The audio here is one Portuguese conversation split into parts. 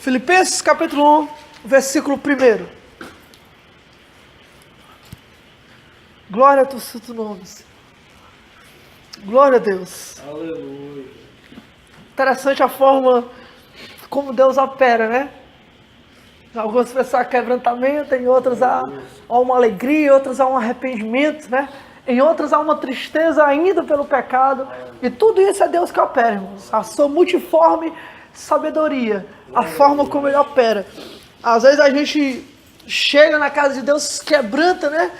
Filipenses capítulo 1, versículo 1. Glória a teu santo nome, Senhor. Glória a Deus. Aleluia. Interessante a forma como Deus opera, né? Algumas pessoas há quebrantamento, em outras há uma alegria, em outras há um arrependimento, né? Em outras há uma tristeza ainda pelo pecado. E tudo isso é Deus que opera, irmãos. A sua multiforme sabedoria, a forma como Ele opera. Às vezes a gente chega na casa de Deus, quebranta, né?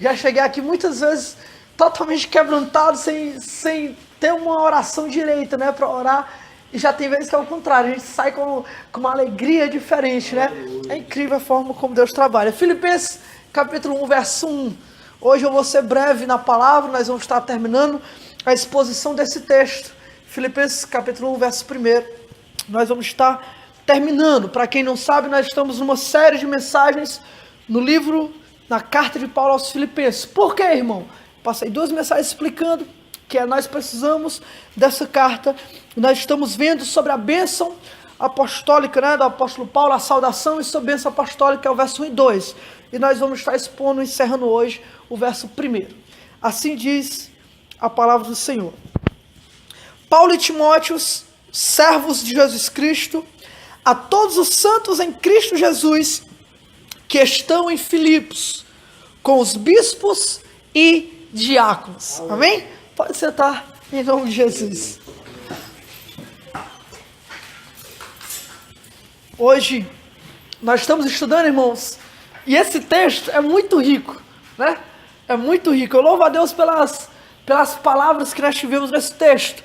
Já cheguei aqui muitas vezes totalmente quebrantado, sem ter uma oração direita, né? Para orar. E já tem vezes que é o contrário, a gente sai com uma alegria diferente, né? É incrível a forma como Deus trabalha. Filipenses capítulo 1, verso 1. Hoje eu vou ser breve na palavra, nós vamos estar terminando a exposição desse texto. Filipenses capítulo 1, verso 1. Nós vamos estar terminando. Para quem não sabe, nós estamos numa série de mensagens no livro, na carta de Paulo aos Filipenses. Por quê, irmão? Passei 2 mensagens explicando que nós precisamos dessa carta. Nós estamos vendo sobre a bênção apostólica, né, do apóstolo Paulo, a saudação e sobre a bênção apostólica, que é o verso 1 e 2. E nós vamos estar expondo, encerrando hoje, o verso 1. Assim diz a palavra do Senhor. Paulo e Timóteo, servos de Jesus Cristo, a todos os santos em Cristo Jesus, que estão em Filipos, com os bispos e diáconos. Amém? Pode sentar em nome de Jesus. Hoje nós estamos estudando, irmãos, e esse texto é muito rico, né? É muito rico. Eu louvo a Deus pelas palavras que nós tivemos nesse texto.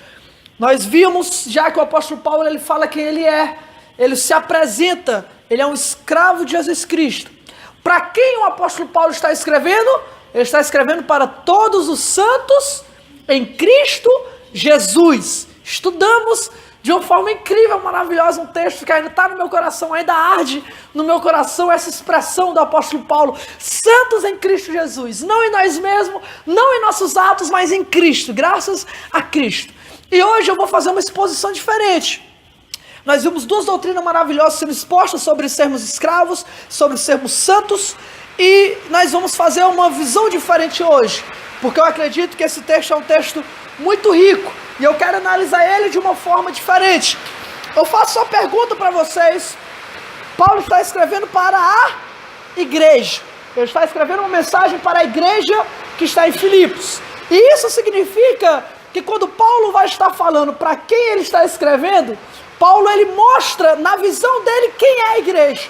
Nós vimos já que o apóstolo Paulo, ele fala quem ele é. Ele se apresenta, ele é um escravo de Jesus Cristo. Para quem o apóstolo Paulo está escrevendo? Ele está escrevendo para todos os santos em Cristo Jesus. Estudamos de uma forma incrível, maravilhosa, um texto que ainda está no meu coração, ainda arde no meu coração essa expressão do apóstolo Paulo. Santos em Cristo Jesus, não em nós mesmos, não em nossos atos, mas em Cristo, graças a Cristo. E hoje eu vou fazer uma exposição diferente. Nós vimos 2 doutrinas maravilhosas sendo expostas sobre sermos escravos, sobre sermos santos, e nós vamos fazer uma visão diferente hoje, porque eu acredito que esse texto é um texto muito rico, e eu quero analisar ele de uma forma diferente. Eu faço uma pergunta para vocês. Paulo está escrevendo para a igreja, ele está escrevendo uma mensagem para a igreja que está em Filipos, e isso significa que quando Paulo vai estar falando para quem ele está escrevendo, Paulo ele mostra na visão dele quem é a igreja.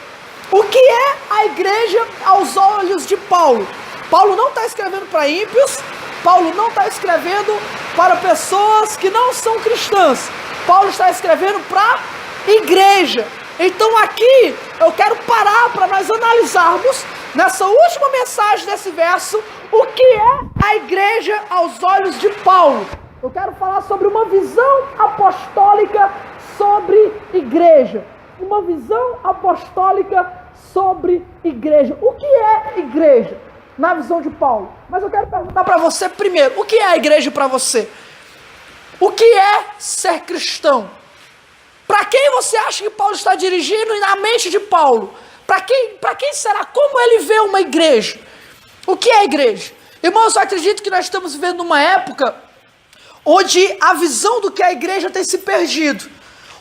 O que é a igreja aos olhos de Paulo? Paulo não está escrevendo para ímpios, Paulo não está escrevendo para pessoas que não são cristãs. Paulo está escrevendo para a igreja. Então aqui eu quero parar para nós analisarmos, nessa última mensagem desse verso, o que é a igreja aos olhos de Paulo. Eu quero falar sobre uma visão apostólica sobre igreja. Uma visão apostólica sobre igreja. O que é igreja na visão de Paulo? Mas eu quero perguntar para você primeiro, o que é a igreja para você? O que é ser cristão? Para quem você acha que Paulo está dirigindo na mente de Paulo? Para quem será? Como ele vê uma igreja? O que é a igreja? Irmãos, eu acredito que nós estamos vivendo uma época onde a visão do que é a igreja tem se perdido.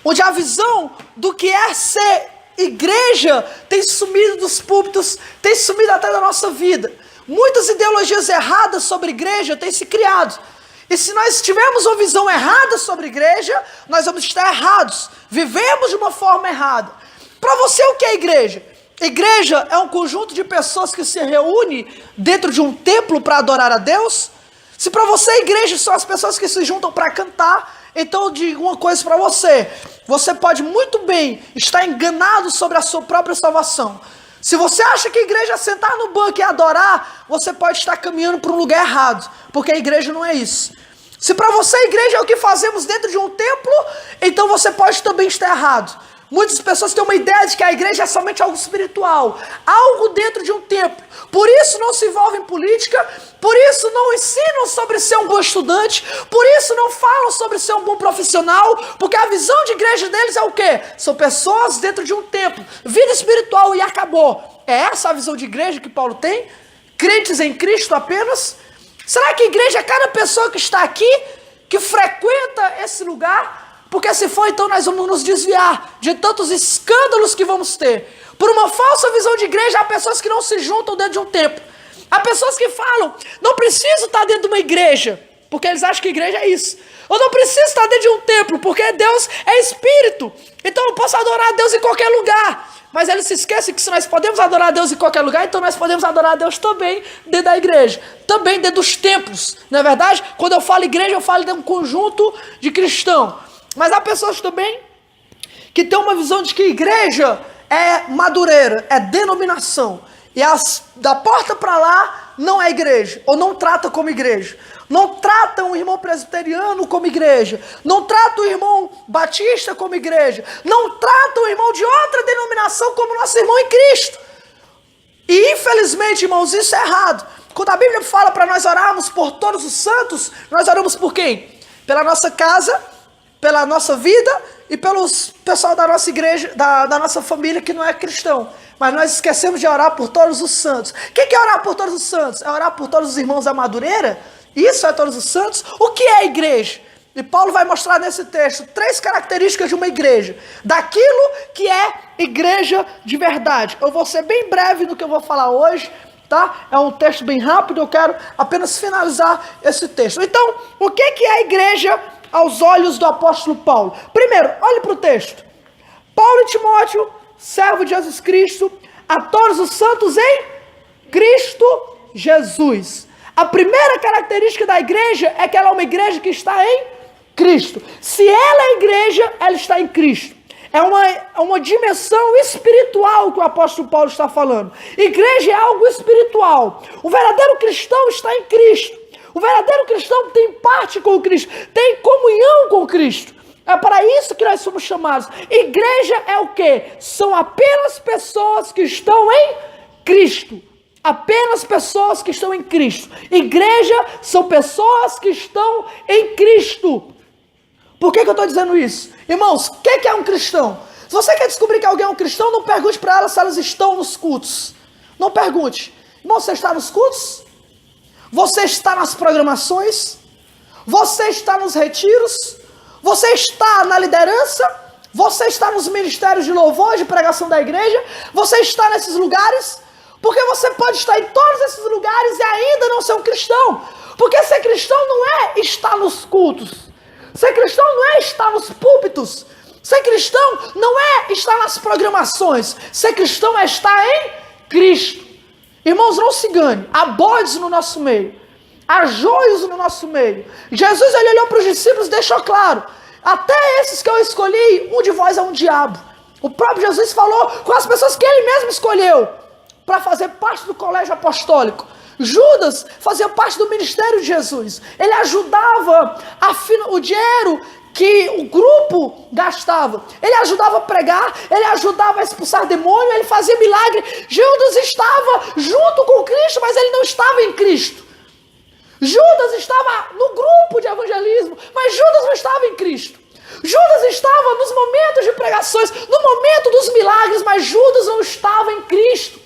Onde a visão do que é ser igreja tem sumido dos púlpitos, tem sumido até da nossa vida. Muitas ideologias erradas sobre igreja têm se criado. E se nós tivermos uma visão errada sobre igreja, nós vamos estar errados. Vivemos de uma forma errada. Para você, o que é igreja? Igreja é um conjunto de pessoas que se reúne dentro de um templo para adorar a Deus. Se para você a igreja são as pessoas que se juntam para cantar, então eu digo uma coisa para você. Você pode muito bem estar enganado sobre a sua própria salvação. Se você acha que a igreja é sentar no banco e adorar, você pode estar caminhando para um lugar errado, porque a igreja não é isso. Se para você a igreja é o que fazemos dentro de um templo, então você pode também estar errado. Muitas pessoas têm uma ideia de que a igreja é somente algo espiritual, algo dentro de um templo. Por isso não se envolvem em política, por isso não ensinam sobre ser um bom estudante, por isso não falam sobre ser um bom profissional, porque a visão de igreja deles é o quê? São pessoas dentro de um templo, vida espiritual e acabou. É essa a visão de igreja que Paulo tem? Crentes em Cristo apenas? Será que igreja é cada pessoa que está aqui, que frequenta esse lugar? Porque se for, então nós vamos nos desviar de tantos escândalos que vamos ter. Por uma falsa visão de igreja, há pessoas que não se juntam dentro de um templo. Há pessoas que falam, não preciso estar dentro de uma igreja, porque eles acham que igreja é isso. Eu não preciso estar dentro de um templo, porque Deus é espírito. Então eu posso adorar a Deus em qualquer lugar. Mas eles se esquecem que se nós podemos adorar a Deus em qualquer lugar, então nós podemos adorar a Deus também dentro da igreja. Também dentro dos templos. Não é verdade? Quando eu falo igreja, eu falo de um conjunto de cristãos. Mas há pessoas também que têm uma visão de que igreja é madureira, é denominação. E da porta para lá não é igreja, ou não trata como igreja. Não trata um irmão presbiteriano como igreja. Não trata o irmão batista como igreja. Não trata o irmão de outra denominação como nosso irmão em Cristo. E infelizmente, irmãos, isso é errado. Quando a Bíblia fala para nós orarmos por todos os santos, nós oramos por quem? Pela nossa casa, pela nossa vida e pelo pessoal da nossa igreja, da nossa família que não é cristão. Mas nós esquecemos de orar por todos os santos. O que é orar por todos os santos? É orar por todos os irmãos da Madureira? Isso é todos os santos? O que é a igreja? E Paulo vai mostrar nesse texto 3 características de uma igreja. Daquilo que é igreja de verdade. Eu vou ser bem breve no que eu vou falar hoje, tá? É um texto bem rápido, eu quero apenas finalizar esse texto. Então, o que é a igreja aos olhos do apóstolo Paulo? Primeiro, olhe para o texto. Paulo e Timóteo, servo de Jesus Cristo, a todos os santos em Cristo Jesus. A primeira característica da igreja é que ela é uma igreja que está em Cristo. Se ela é igreja, ela está em Cristo. É uma dimensão espiritual que o apóstolo Paulo está falando. Igreja é algo espiritual. O verdadeiro cristão está em Cristo. O verdadeiro cristão tem parte com o Cristo, tem comunhão com o Cristo. É para isso que nós somos chamados. Igreja é o quê? São apenas pessoas que estão em Cristo. Apenas pessoas que estão em Cristo. Igreja são pessoas que estão em Cristo. Por que eu estou dizendo isso? Irmãos, o que é um cristão? Se você quer descobrir que alguém é um cristão, não pergunte para elas se elas estão nos cultos. Não pergunte. Irmão, você está nos cultos? Você está nas programações? Você está nos retiros? Você está na liderança? Você está nos ministérios de louvor, de pregação da igreja? Você está nesses lugares? Porque você pode estar em todos esses lugares e ainda não ser um cristão. Porque ser cristão não é estar nos cultos. Ser cristão não é estar nos púlpitos. Ser cristão não é estar nas programações. Ser cristão é estar em Cristo. Irmãos, não se engane. Há bodes no nosso meio. Há joios no nosso meio. Jesus, ele olhou para os discípulos e deixou claro. Até esses que eu escolhi, um de vós é um diabo. O próprio Jesus falou com as pessoas que ele mesmo escolheu para fazer parte do colégio apostólico. Judas fazia parte do ministério de Jesus. Ele ajudava o dinheiro que o grupo gastava. Ele ajudava a pregar, ele ajudava a expulsar demônio, ele fazia milagre. Judas estava junto com Cristo, mas ele não estava em Cristo. Judas estava no grupo de evangelismo, mas Judas não estava em Cristo. Judas estava nos momentos de pregações, no momento dos milagres, mas Judas não estava em Cristo.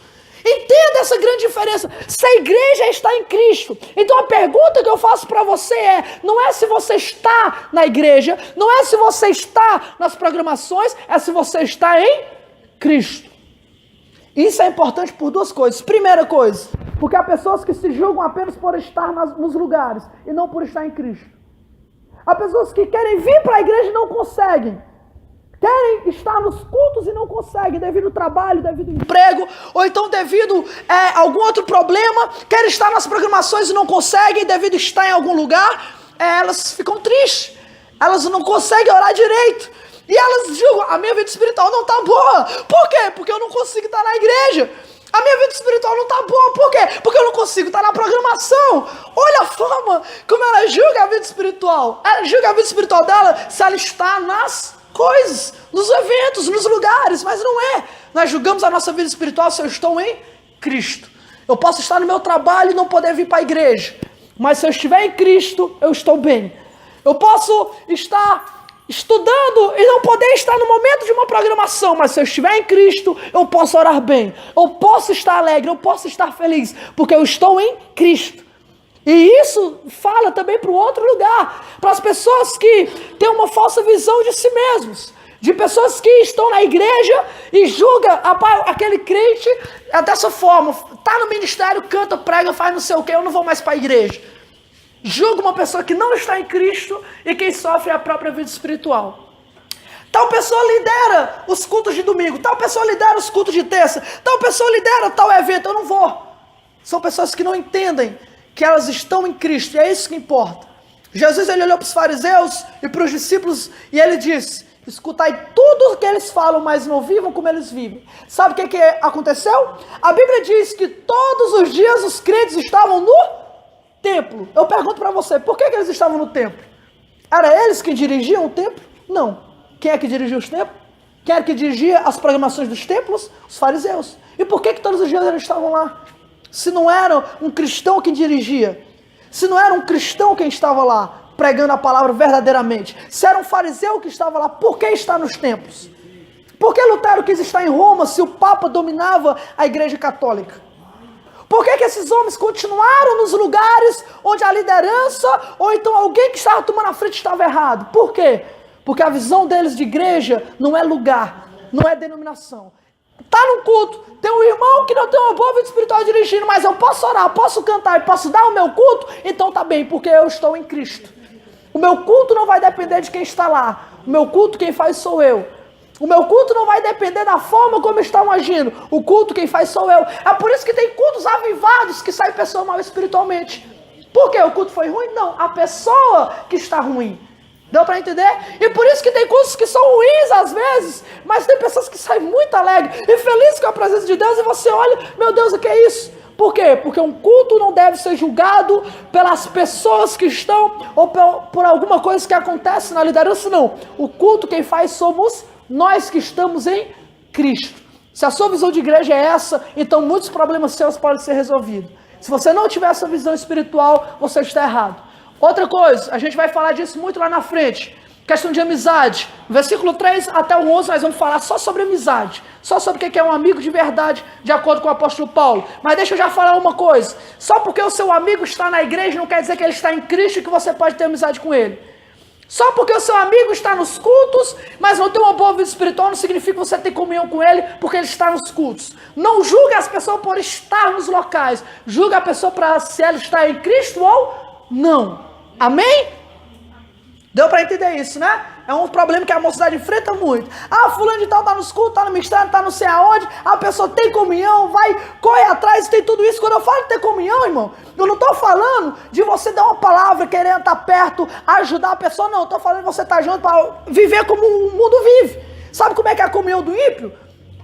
Entenda essa grande diferença. Se a igreja está em Cristo, então a pergunta que eu faço para você não é se você está na igreja, não é se você está nas programações, é se você está em Cristo. Isso é importante por 2 coisas. Primeira coisa, porque há pessoas que se julgam apenas por estar nos lugares e não por estar em Cristo. Há pessoas que querem vir para a igreja e não conseguem. Querem estar nos cultos e não conseguem, devido ao trabalho, devido ao emprego, ou então devido a algum outro problema. Querem estar nas programações e não conseguem, devido a estar em algum lugar. Elas ficam tristes, elas não conseguem orar direito. E elas julgam, a minha vida espiritual não está boa. Por quê? Porque eu não consigo estar na igreja. A minha vida espiritual não está boa. Por quê? Porque eu não consigo estar na programação. Olha a forma como ela julga a vida espiritual. Ela julga a vida espiritual dela se ela está nas coisas, nos eventos, nos lugares, mas não é. Nós julgamos a nossa vida espiritual se eu estou em Cristo. Eu posso estar no meu trabalho e não poder vir para a igreja, mas se eu estiver em Cristo, eu estou bem. Eu posso estar estudando e não poder estar no momento de uma programação, mas se eu estiver em Cristo, eu posso orar bem. Eu posso estar alegre, eu posso estar feliz, porque eu estou em Cristo. E isso fala também para o outro lugar, para as pessoas que têm uma falsa visão de si mesmos, de pessoas que estão na igreja e julgam aquele crente dessa forma, está no ministério, canta, prega, faz não sei o que, eu não vou mais para a igreja. Julga uma pessoa que não está em Cristo e quem sofre é a própria vida espiritual. Tal pessoa lidera os cultos de domingo, tal pessoa lidera os cultos de terça, tal pessoa lidera tal evento, eu não vou. São pessoas que não entendem que elas estão em Cristo, e é isso que importa. Jesus ele olhou para os fariseus e para os discípulos e ele disse: escutai tudo o que eles falam, mas não vivam como eles vivem. Sabe o que aconteceu? A Bíblia diz que todos os dias os crentes estavam no templo. Eu pergunto para você, por que eles estavam no templo? Era eles que dirigiam o templo? Não. Quem é que dirigia os templos? Quem é que dirigia as programações dos templos? Os fariseus. E por que todos os dias eles estavam lá? Se não era um cristão quem dirigia, se não era um cristão quem estava lá, pregando a palavra verdadeiramente, se era um fariseu que estava lá, por que está nos templos? Por que Lutero quis estar em Roma se o Papa dominava a Igreja Católica? Por que esses homens continuaram nos lugares onde a liderança, ou então alguém que estava tomando a frente estava errado? Por quê? Porque a visão deles de igreja não é lugar, não é denominação. Está num culto, tem um irmão que não tem uma boa vida espiritual dirigindo, mas eu posso orar, posso cantar e posso dar o meu culto, então tá bem, porque eu estou em Cristo. O meu culto não vai depender de quem está lá, o meu culto quem faz sou eu. O meu culto não vai depender da forma como estão agindo, o culto quem faz sou eu. É por isso que tem cultos avivados que sai pessoa mal espiritualmente. Por quê? O culto foi ruim? Não, a pessoa que está ruim. Deu para entender? E por isso que tem cultos que são ruins às vezes, mas tem pessoas que saem muito alegres e felizes com a presença de Deus, e você olha, meu Deus, o que é isso? Por quê? Porque um culto não deve ser julgado pelas pessoas que estão, ou por alguma coisa que acontece na liderança, não. O culto quem faz somos nós que estamos em Cristo. Se a sua visão de igreja é essa, então muitos problemas seus podem ser resolvidos. Se você não tiver essa visão espiritual, você está errado. Outra coisa, a gente vai falar disso muito lá na frente, questão de amizade. Versículo 3 até o 11 nós vamos falar só sobre amizade, só sobre o que é um amigo de verdade, de acordo com o apóstolo Paulo. Mas deixa eu já falar uma coisa, só porque o seu amigo está na igreja não quer dizer que ele está em Cristo e que você pode ter amizade com ele. Só porque o seu amigo está nos cultos, mas não tem uma boa vida espiritual, não significa que você tem comunhão com ele porque ele está nos cultos. Não julgue as pessoas por estar nos locais, julgue a pessoa para se ela está em Cristo ou não. Amém? Deu para entender isso, né? É um problema que a mocidade enfrenta muito. Ah, fulano de tal está nos cultos, está no ministério, está não sei aonde, a pessoa tem comunhão, vai, corre atrás, tem tudo isso. Quando eu falo de ter comunhão, irmão, eu não estou falando de você dar uma palavra, querendo estar perto, ajudar a pessoa, não. Eu estou falando de você estar junto para viver como o mundo vive. Sabe como é que é a comunhão do ímpio?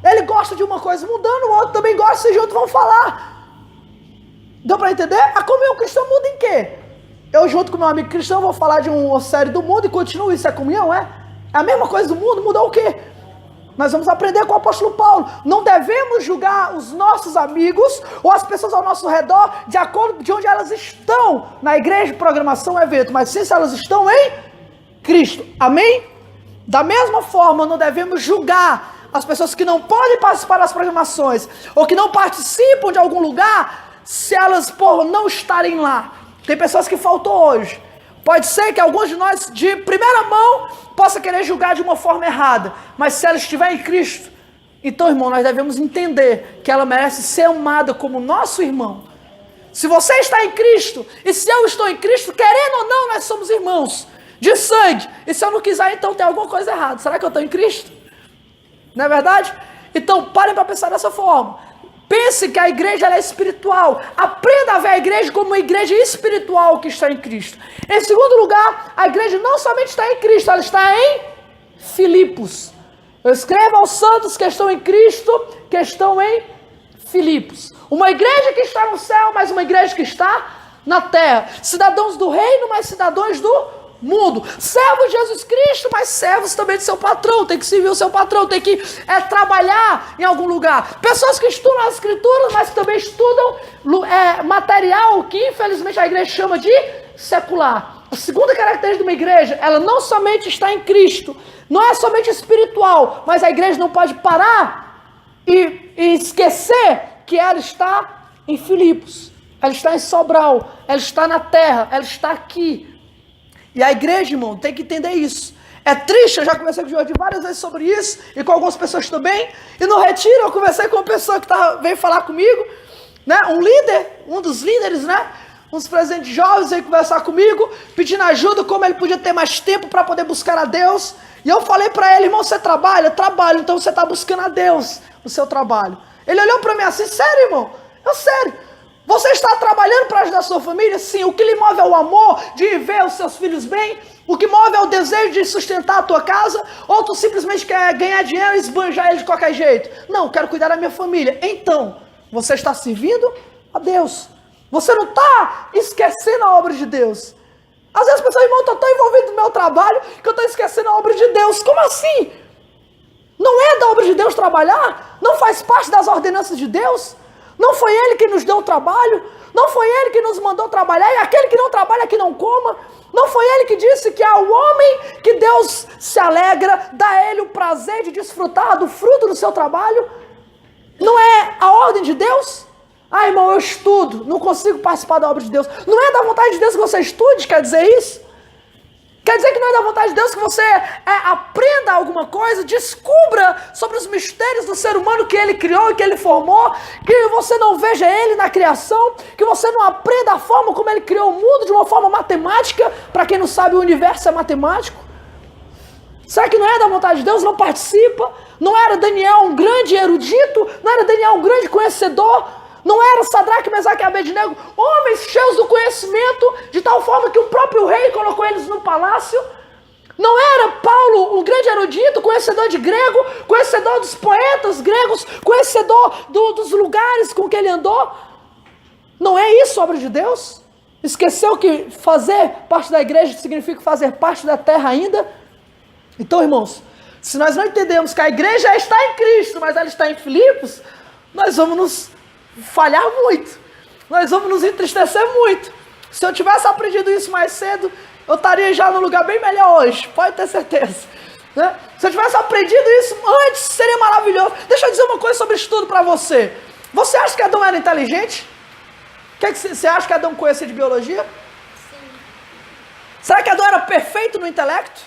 Ele gosta de uma coisa mudando, o outro também gosta, se junto vão falar. Deu para entender? A comunhão cristã muda em quê? Eu junto com meu amigo cristão vou falar de uma série do mundo e continuo, isso é comunhão, é? É a mesma coisa do mundo, mudou o quê? Nós vamos aprender com o apóstolo Paulo. Não devemos julgar os nossos amigos ou as pessoas ao nosso redor de acordo de onde elas estão na igreja, programação, evento, mas sim se elas estão em Cristo. Amém? Da mesma forma, não devemos julgar as pessoas que não podem participar das programações ou que não participam de algum lugar se elas por não estarem lá. Tem pessoas que faltou hoje. Pode ser que alguns de nós, de primeira mão, possa querer julgar de uma forma errada. Mas se ela estiver em Cristo, então, irmão, nós devemos entender que ela merece ser amada como nosso irmão. Se você está em Cristo, e se eu estou em Cristo, querendo ou não, nós somos irmãos de sangue. E se eu não quiser, então tem alguma coisa errada. Será que eu estou em Cristo? Não é verdade? Então, parem para pensar dessa forma. Pense que a igreja ela é espiritual. Aprenda a ver a igreja como uma igreja espiritual que está em Cristo. Em segundo lugar, a igreja não somente está em Cristo, ela está em Filipos. Eu escrevo aos santos que estão em Cristo, que estão em Filipos. Uma igreja que está no céu, mas uma igreja que está na terra. Cidadãos do reino, mas cidadãos do mundo. Servos de Jesus Cristo, mas servos também de seu patrão. Tem que servir o seu patrão, tem que trabalhar em algum lugar. Pessoas que estudam as escrituras, mas que também estudam material que infelizmente a igreja chama de secular. A segunda característica de uma igreja, ela não somente está em Cristo, não é somente espiritual, mas a igreja não pode parar e esquecer que ela está em Filipos, ela está em Sobral, ela está na terra, ela está aqui. E a igreja, irmão, tem que entender isso. É triste, eu já conversei com o Jorge várias vezes sobre isso, e com algumas pessoas também, e no retiro eu conversei com uma pessoa que veio falar comigo, né, um dos líderes, né, uns presidentes jovens veio conversar comigo, pedindo ajuda, como ele podia ter mais tempo para poder buscar a Deus. E eu falei para ele, irmão, você trabalha? Trabalho, então você está buscando a Deus no seu trabalho. Ele olhou para mim assim, sério, irmão? Eu, sério. Você está trabalhando para ajudar a sua família? Sim. O que lhe move é o amor de ver os seus filhos bem? O que move é o desejo de sustentar a tua casa? Ou tu simplesmente quer ganhar dinheiro e esbanjar ele de qualquer jeito? Não, quero cuidar da minha família. Então, você está servindo a Deus. Você não está esquecendo a obra de Deus. Às vezes as pessoas, irmão, eu estou tão envolvido no meu trabalho que eu estou esquecendo a obra de Deus. Como assim? Não é da obra de Deus trabalhar? Não faz parte das ordenanças de Deus? Não foi Ele que nos deu o trabalho? Não foi Ele que nos mandou trabalhar? E aquele que não trabalha, que não coma? Não foi Ele que disse que ao homem que Deus se alegra, dá a Ele o prazer de desfrutar do fruto do seu trabalho? Não é a ordem de Deus? Ah, irmão, eu estudo, não consigo participar da obra de Deus. Não é da vontade de Deus que você estude, quer dizer isso? Quer dizer que não é da vontade de Deus que você aprenda alguma coisa, descubra sobre os mistérios do ser humano que Ele criou e que Ele formou, que você não veja Ele na criação, que você não aprenda a forma como Ele criou o mundo de uma forma matemática. Para quem não sabe, o universo é matemático. Será que não é da vontade de Deus? Não participa? Não era Daniel um grande erudito? Não era Daniel um grande conhecedor? Não era Sadraque, Mesaque e Abednego homens cheios do conhecimento, de tal forma que o próprio rei colocou eles no palácio? Não era Paulo um grande erudito, conhecedor de grego, conhecedor dos poetas gregos, conhecedor dos lugares com que ele andou? Não é isso a obra de Deus? Esqueceu que fazer parte da igreja significa fazer parte da terra ainda? Então, irmãos, se nós não entendemos que a igreja está em Cristo, mas ela está em Filipos, nós vamos nos falhar muito, nós vamos nos entristecer muito. Se eu tivesse aprendido isso mais cedo, eu estaria já num lugar bem melhor hoje, pode ter certeza, né? Se eu tivesse aprendido isso antes, seria maravilhoso. Deixa eu dizer uma coisa sobre estudo para você. Você acha que Adão era inteligente? Você acha que Adão conhecia de biologia? Sim. Será que Adão era perfeito no intelecto?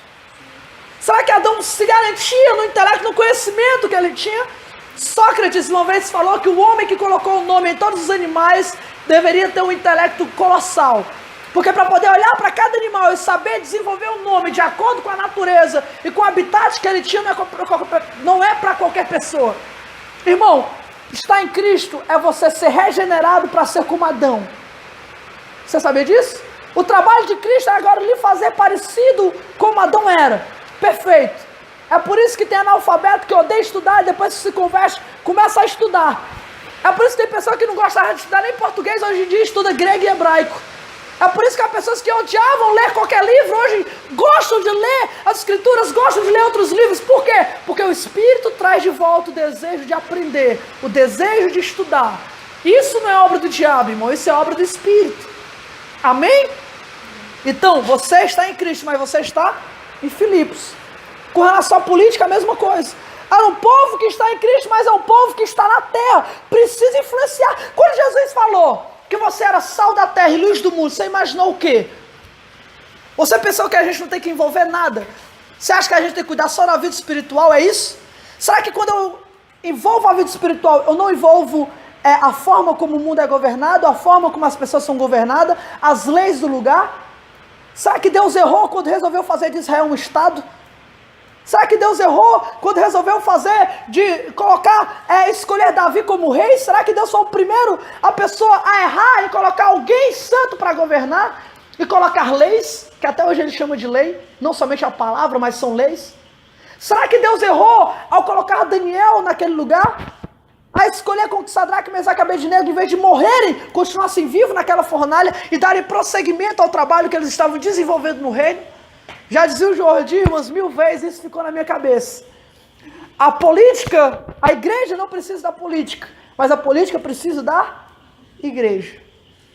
Será que Adão se garantia no intelecto, no conhecimento que ele tinha? Sócrates uma vez falou que o homem que colocou o nome em todos os animais deveria ter um intelecto colossal. Porque para poder olhar para cada animal e saber desenvolver um nome de acordo com a natureza e com o habitat que ele tinha, não é para qualquer pessoa. Irmão, estar em Cristo é você ser regenerado para ser como Adão. Você sabia disso? O trabalho de Cristo é agora lhe fazer parecido como Adão era. Perfeito. É por isso que tem analfabeto que odeia estudar e depois que se converte, começa a estudar. É por isso que tem pessoa que não gostava de estudar nem português, hoje em dia estuda grego e hebraico. É por isso que há pessoas que odiavam ler qualquer livro, hoje gostam de ler as escrituras, gostam de ler outros livros. Por quê? Porque o Espírito traz de volta o desejo de aprender, o desejo de estudar. Isso não é obra do diabo, irmão, isso é obra do Espírito. Amém? Então, você está em Cristo, mas você está em Filipos. Com relação à política, a mesma coisa. Era um povo que está em Cristo, mas é um povo que está na terra. Precisa influenciar. Quando Jesus falou que você era sal da terra e luz do mundo, você imaginou o quê? Você pensou que a gente não tem que envolver nada? Você acha que a gente tem que cuidar só da vida espiritual, é isso? Será que quando eu envolvo a vida espiritual, eu não envolvo a forma como o mundo é governado, a forma como as pessoas são governadas, as leis do lugar? Será que Deus errou quando resolveu fazer de Israel um estado? Será que Deus errou quando resolveu escolher Davi como rei? Será que Deus foi o primeiro, a pessoa a errar e colocar alguém santo para governar? E colocar leis, que até hoje ele chama de lei, não somente a palavra, mas são leis? Será que Deus errou ao colocar Daniel naquele lugar? A escolher com que Sadraque, Mesaque e Abednego, em vez de morrerem, continuassem vivos naquela fornalha e darem prosseguimento ao trabalho que eles estavam desenvolvendo no reino? Já dizia o Jordi umas 1000 vezes, isso ficou na minha cabeça. A política, a igreja não precisa da política, mas a política precisa da igreja.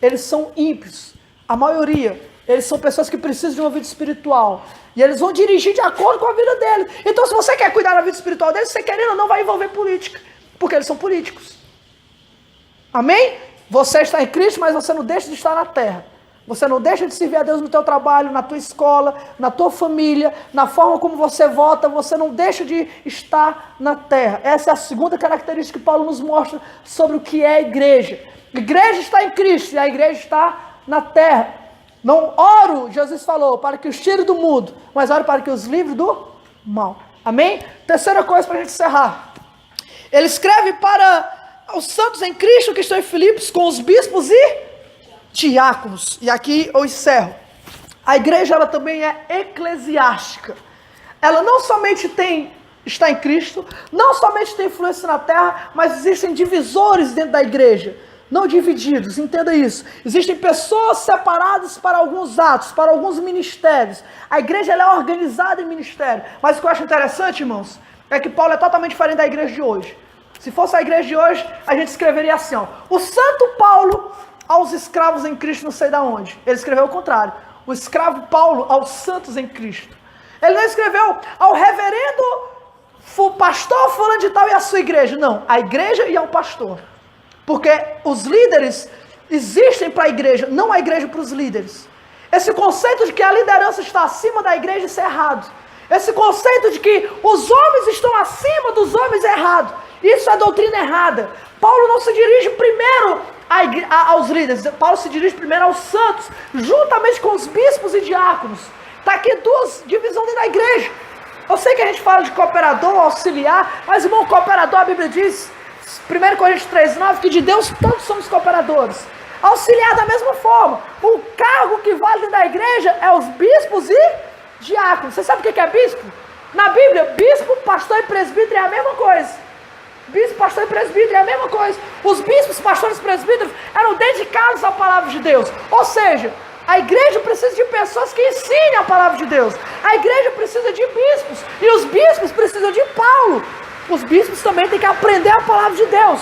Eles são ímpios, a maioria. Eles são pessoas que precisam de uma vida espiritual. E eles vão dirigir de acordo com a vida deles. Então, se você quer cuidar da vida espiritual deles, você querendo ou não vai envolver política. Porque eles são políticos. Amém? Você está em Cristo, mas você não deixa de estar na terra. Você não deixa de servir a Deus no teu trabalho, na tua escola, na tua família, na forma como você vota. Você não deixa de estar na terra. Essa é a segunda característica que Paulo nos mostra sobre o que é a igreja. A igreja está em Cristo e a igreja está na terra. Não oro, Jesus falou, para que os tire do mundo, mas oro para que os livre do mal. Amém? Terceira coisa para a gente encerrar. Ele escreve para os santos em Cristo que estão em Filipos com os bispos e diáconos. E aqui eu encerro. A igreja ela também é eclesiástica. Ela não somente está em Cristo, não somente tem influência na terra, mas existem divisores dentro da igreja. Não divididos, entenda isso. Existem pessoas separadas para alguns atos, para alguns ministérios. A igreja ela é organizada em ministério. Mas o que eu acho interessante, irmãos, é que Paulo é totalmente diferente da igreja de hoje. Se fosse a igreja de hoje, a gente escreveria assim, ó. O santo Paulo aos escravos em Cristo não sei de onde. Ele escreveu o contrário. O escravo Paulo aos santos em Cristo. Ele não escreveu ao reverendo pastor fulano de tal e a sua igreja. Não, a igreja e ao pastor. Porque os líderes existem para a igreja, não a igreja para os líderes. Esse conceito de que a liderança está acima da igreja, isso é errado. Esse conceito de que os homens estão acima dos homens é errado. Isso é doutrina errada. Paulo não se dirige primeiro aos líderes. Paulo se dirige primeiro aos santos, juntamente com os bispos e diáconos. Está aqui duas divisões dentro da igreja. Eu sei que a gente fala de cooperador, auxiliar, mas irmão, cooperador, a Bíblia diz... 1 Coríntios 3,9, que de Deus todos somos cooperadores. Auxiliar da mesma forma. O cargo que vale da igreja é os bispos e diáconos. Você sabe o que é bispo? Na Bíblia, bispo, pastor e presbítero é a mesma coisa. Bispo, pastor e presbítero é a mesma coisa. Os bispos, pastores e presbíteros eram dedicados à palavra de Deus. Ou seja, a igreja precisa de pessoas que ensinem a palavra de Deus. A igreja precisa de bispos. E os bispos precisam de Paulo. Os bispos também têm que aprender a palavra de Deus.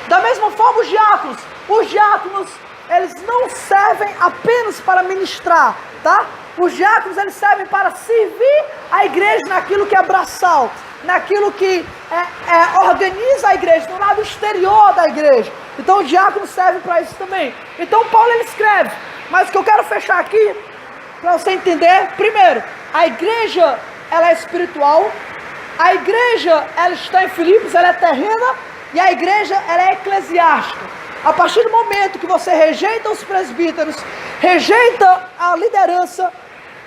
Da mesma forma, os diáconos, eles não servem apenas para ministrar, tá? Os diáconos, eles servem para servir a igreja naquilo que é braçal, naquilo que organiza a igreja, no lado exterior da igreja. Então, os diáconos servem para isso também. Então, Paulo, ele escreve, mas o que eu quero fechar aqui, para você entender, primeiro, a igreja, ela é espiritual. A igreja, ela está em Filipos, ela é terrena, e a igreja, ela é eclesiástica. A partir do momento que você rejeita os presbíteros, rejeita a liderança,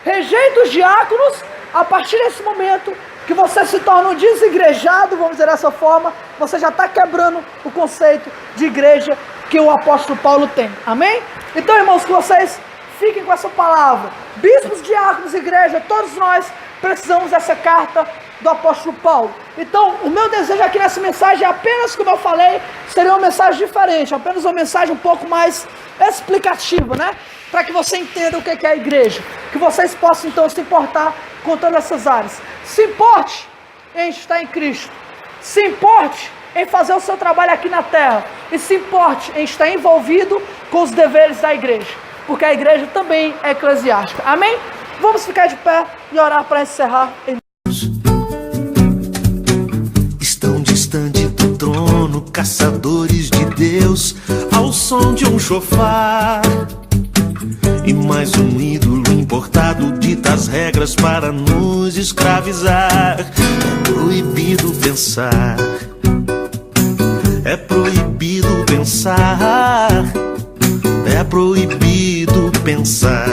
rejeita os diáconos, a partir desse momento que você se torna um desigrejado, vamos dizer dessa forma, você já está quebrando o conceito de igreja que o apóstolo Paulo tem. Amém? Então, irmãos, que vocês fiquem com essa palavra. Bispos, diáconos, igreja, todos nós precisamos dessa carta do apóstolo Paulo. Então, o meu desejo aqui nessa mensagem é apenas, como eu falei, seria uma mensagem diferente, apenas uma mensagem um pouco mais explicativa, né? Para que você entenda o que é a igreja, que vocês possam então se importar com todas essas áreas. Se importe em estar em Cristo, se importe em fazer o seu trabalho aqui na terra, e se importe em estar envolvido com os deveres da igreja, porque a igreja também é eclesiástica. Amém? Vamos ficar de pé e orar para encerrar. Estão distante do trono, caçadores de Deus, ao som de um chofar. E mais um ídolo importado dita as regras para nos escravizar. É proibido pensar, é proibido pensar, é proibido pensar.